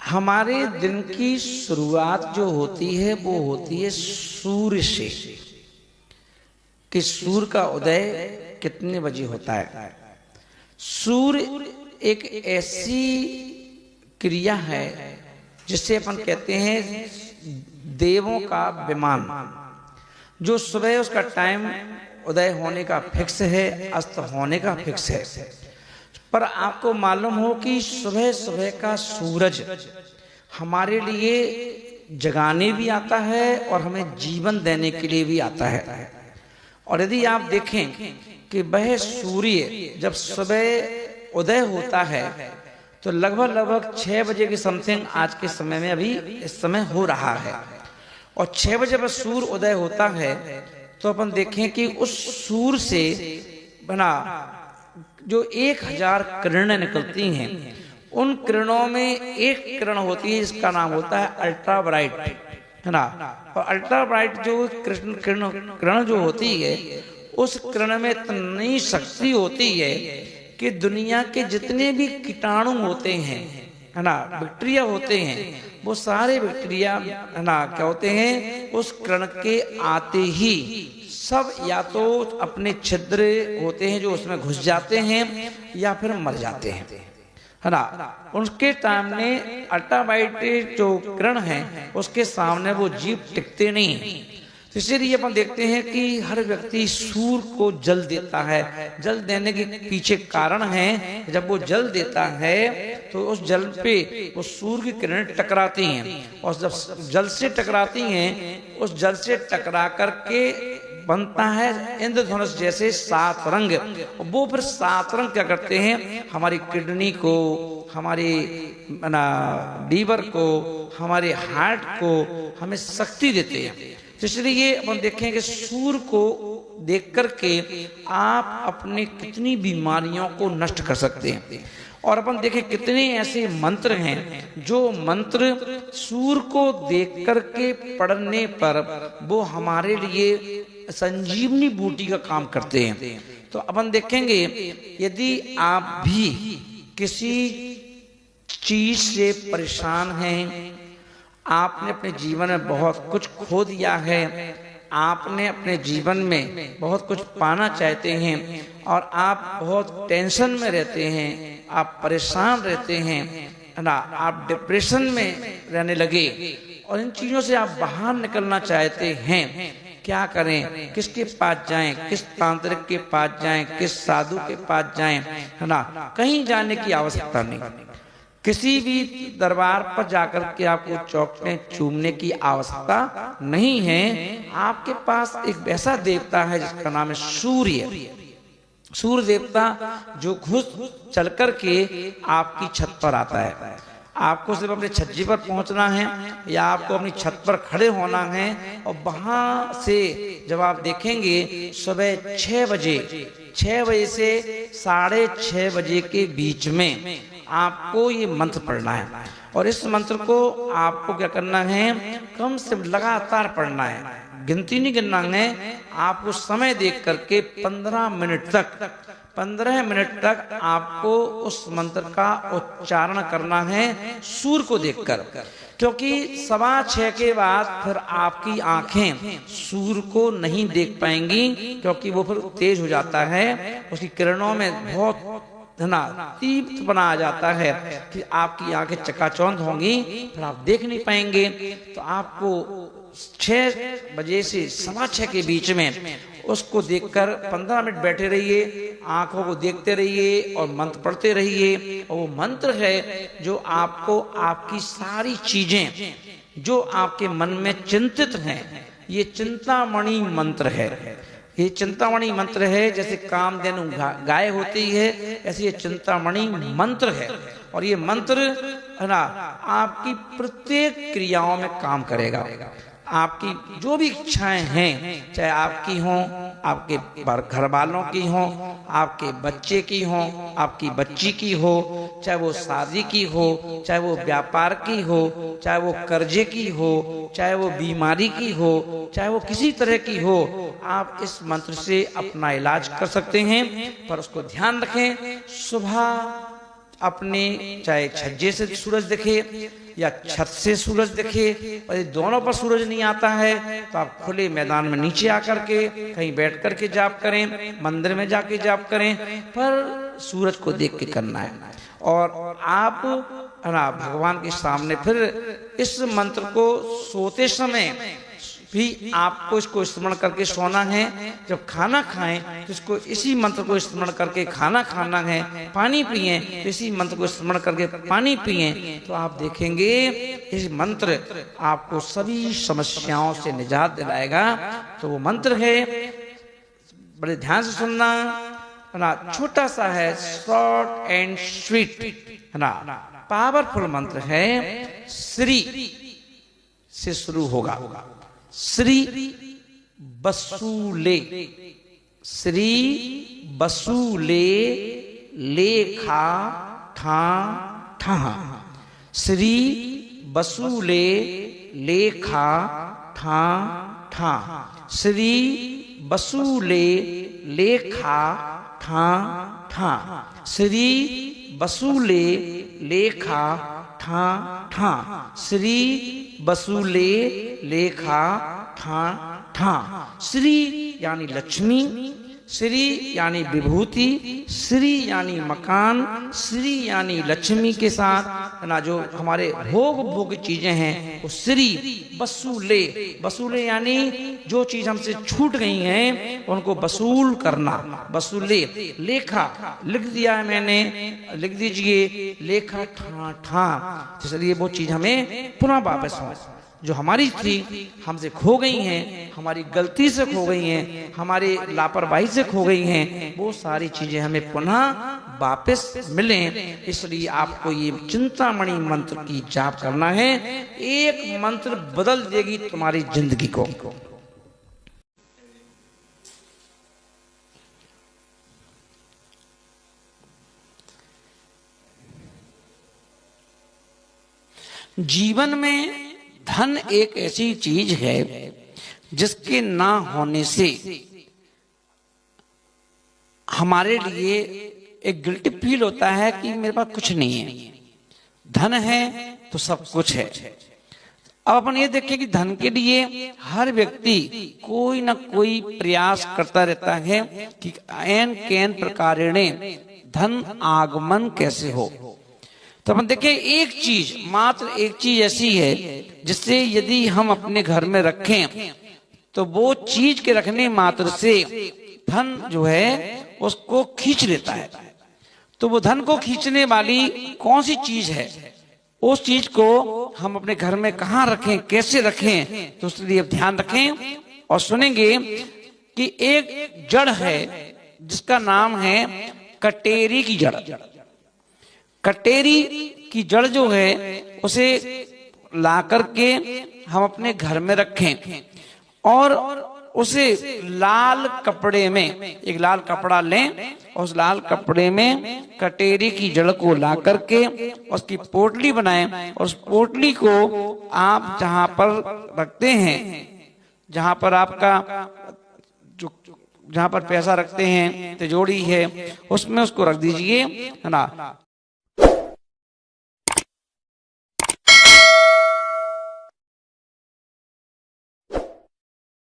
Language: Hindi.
हमारे दिन की शुरुआत जो होती है वो होती है सूर्य से, कि सूर्य का उदय कितने बजे होता है। सूर्य एक ऐसी क्रिया है जिसे अपन कहते हैं देवों का विमान, जो सुबह उसका टाइम उदय होने का फिक्स है, अस्त होने का फिक्स है। पर आपको मालूम हो कि सुबह सुबह का सूरज हमारे लिए जगाने भी आता है और हमें जीवन देने के लिए भी आता है। और यदि आप देखें कि वह सूर्य जब सुबह उदय होता है तो लगभग 6 बजे के समथिंग आज के समय में अभी इस समय हो रहा है, और 6 बजे पर सूर्य उदय होता है तो अपन देखें कि उस सूर्य से बना जो 1000 किरणें निकलती हैं, उन किरणों में एक किरण होती है जिसका नाम होता है अल्ट्रा ब्राइट, है ना। और अल्ट्रा ब्राइट जो किरण जो होती है, उस किरण में इतनी शक्ति होती है कि दुनिया के जितने भी कीटाणु होते हैं, है ना, बैक्टीरिया होते हैं, वो सारे बैक्टीरिया, है ना, क्या होते हैं, उस किरण के आते ही सब या तो अपने छिद्र होते हैं जो उसमें घुस जाते हैं या फिर मर जाते हैं, है ना। उनके सामने अल्ट्रावायलेट जो किरण है उसके सामने वो जीव टिकते नहीं हैं। तो इसीलिए अपन देखते हैं कि हर व्यक्ति सूर्य को जल देता है। जल देने के पीछे कारण है, जब वो जल देता है तो उस जल पे वो सूर्य की किरणें टकराती हैं, और जब जल से टकराती हैं, उस जल से टकरा करके बनता है इंद्रधनुष जैसे 7 रंग। वो फिर 7 रंग क्या करते हैं, हमारी किडनी को, हमारे लीवर को, हमारे हार्ट को हमें शक्ति देते हैं। तो इसलिए अपन देखें कि सूर्य को देख करके आप अपने कितनी बीमारियों को नष्ट कर सकते हैं। और अपन देखें कितने ऐसे मंत्र हैं जो मंत्र सूर्य को देख करके पढ़ने पर वो हमारे लिए संजीवनी बूटी का काम करते हैं। तो अपन देखेंगे यदि आप भी किसी चीज से परेशान हैं, आपने अपने जीवन में बहुत कुछ खो दिया है, आपने अपने जीवन में बहुत कुछ पाना चाहते हैं और आप बहुत टेंशन में रहते हैं, आप परेशान रहते हैं, है ना, आप डिप्रेशन में रहने लगे और इन चीजों से आप बाहर निकलना चाहते हैं, क्या करें, किसके पास जाएं, किस तांत्रिक के पास जाएं, किस साधु के पास जाएं, है ना। कहीं जाने की आवश्यकता नहीं, किसी भी दरबार पर जाकर के आपको चौकने चूमने की आवश्यकता नहीं है। आपके पास एक ऐसा देवता है जिसका नाम है सूर्य। सूर्य देवता जो घुस चल कर के आपकी छत पर आता है। आपको सिर्फ अपने छज्जे पर पहुंचना है या आपको अपनी छत पर खड़े होना है, और वहां से जब आप देखेंगे सुबह 6 बजे से 6:30 बजे के बीच में आपको ये मंत्र पढ़ना है। और इस मंत्र को आपको क्या करना है, कम से लगातार पढ़ना है, गिनती नहीं गिनना है। आपको समय देख करके 15 मिनट तक आपको उस मंत्र का उच्चारण करना है सूर्य को देखकर, क्योंकि 6:15 के बाद फिर आपकी आंखें सूर्य को नहीं देख पाएंगी, क्योंकि वो फिर तेज हो जाता है, उसकी किरणों में बहुत ना तीव्र बना आ जाता है कि आपकी आंखें चकाचौंध होंगी, फिर आप देख नहीं पाएंगे। तो आपको 6 बजे से 6:15 के बीच में उसको देखकर 15 मिनट बैठे रहिए, आंखों को देखते रहिए और मंत्र पढ़ते रहिए। और वो मंत्र है जो आपको आपकी सारी चीजें जो आपके मन में चिंतित हैं, ये चिंतामणि मंत्र है। ये चिंतामणि मंत्र है, जैसे कामधेनु गाय होती है, ऐसे ये चिंतामणि मंत्र है। और ये मंत्र, है ना, आपकी प्रत्येक क्रियाओं में काम करेगा। आपकी जो भी इच्छाएं हैं, चाहे आपकी हों, आपके घर वालों की हों, आपके बच्चे की हों, आपकी बच्ची की हो, चाहे वो शादी की हो, चाहे वो व्यापार की हो, चाहे वो कर्जे की हो, चाहे वो बीमारी की हो, चाहे वो किसी तरह की हो, आप इस मंत्र से अपना इलाज कर सकते हैं। पर उसको ध्यान रखें, सुबह अपने चाहे छज्जे से सूरज दिखे या छत से सूरज दिखे, और यदि दोनों पर सूरज नहीं आता है तो आप खुले मैदान में नीचे आकर के कहीं बैठ करके जाप करें, मंदिर में जाके जाप करें, पर सूरज को देख के करना है। और आप भगवान के सामने फिर इस मंत्र को सोते समय भी आपको इसको स्मरण करके सोना है। जब खाना खाएं तो इसको इसी मंत्र को स्मरण करके खाना खाना है। पानी पिएं तो इसी मंत्र को स्मरण करके पानी पिएं, तो आप देखेंगे इस मंत्र आपको सभी समस्याओं से निजात दिलाएगा। तो वो मंत्र है, बड़े ध्यान से सुनना है ना, छोटा सा है, शॉर्ट एंड स्वीट है ना, पावरफुल मंत्र है। श्री से शुरू होगा, श्री बसूले, श्री बसूले लेखा ठा ठा, श्री बसूले लेखा ठा ठा, श्री बसूले लेखा ठा ठा, श्री बसूले लेखा ठा ठा, श्री बसूले लेखा ठा ठा। श्री यानी लक्ष्मी, श्री यानी विभूति, श्री यानी मकान, श्री यानी लक्ष्मी के साथ ना जो हमारे भोग चीजें हैं वो श्री। बसूले, बसूले यानी जो चीज हमसे छूट गई हैं उनको वसूल करना, बसूले। लेखा लिख दिया है मैंने, लिख दीजिए लेखा ठा ठा, इसलिए वो चीज हमें पुनः वापस हो, जो हमारी थी हमसे खो गई हैं, हमारी गलती से खो गई हैं, हमारी लापरवाही से खो गई हैं, वो सारी चीजें हमें पुनः वापस मिलें। इसलिए आपको ये चिंतामणि मंत्र की जाप करना है। एक मंत्र बदल देगी तुम्हारी जिंदगी को। जीवन में धन एक ऐसी चीज है जिसके ना होने से हमारे लिए एक गिल्टी फील होता है कि मेरे पास कुछ नहीं है। धन है तो सब कुछ है। अब अपन ये देखें कि धन के लिए हर व्यक्ति कोई ना कोई प्रयास करता रहता है कि ऐन कैन प्रकारेण धन आगमन कैसे हो। तो अपन देखें एक चीज, मात्र एक चीज ऐसी है जिससे यदि हम अपने घर में रखें तो वो चीज के रखने मात्र से धन जो है उसको खींच लेता है। तो वो धन को खींचने वाली कौन सी चीज है, उस चीज को हम अपने घर में कहाँ रखें, कैसे रखें, तो उसके लिए ध्यान रखें और सुनेंगे कि एक जड़ है जिसका नाम है कटेरी की जड़। कटेरी की जड़ जो है उसे ला करके हम अपने घर में रखें और उसे लाल कपड़े में, एक लाल कपड़ा लें, उस लाल कपड़े में कटेरी की जड़ को ला करके उसकी पोटली बनाएं और उस पोटली को आप जहां पर रखते हैं, जहां पर आपका जो जहां पर पैसा रखते हैं, तिजोरी है, उसमें उसको रख दीजिए है ना।